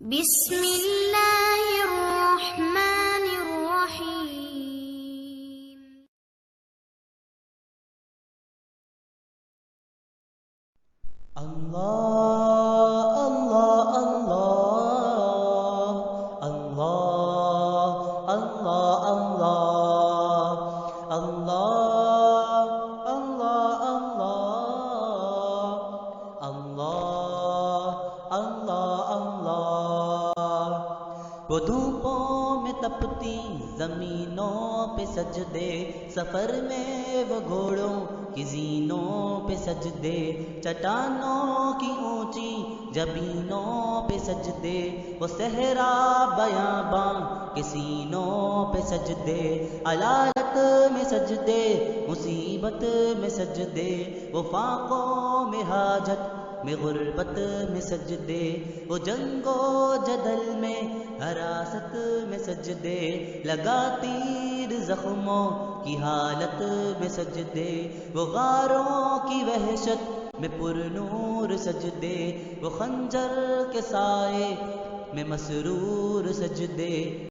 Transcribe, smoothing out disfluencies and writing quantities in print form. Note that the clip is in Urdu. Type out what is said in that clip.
بسم اللہ الرحمن الرحیم۔ اللہ اللہ اللہ اللہ اللہ اللہ اللہ اللہ اللہ اللہ اللہ۔ وہ دھوپوں میں تپتی زمینوں پہ سجدے، سفر میں وہ گھوڑوں کی زینوں پہ سجدے، چٹانوں کی اونچی جبینوں پہ سجدے، وہ صحرا بیاباں کے سینوں پہ سجدے، علالت میں سجدے، مصیبت میں سجدے، وہ فاقوں میں حاجت میں غربت میں سجدے، وہ جنگ و جدل میں حراست میں سجدے، لگا تیر زخموں کی حالت میں سجدے، وہ غاروں کی وحشت میں پر نور سجدے، وہ خنجر کے سائے میں مسرور سجدے۔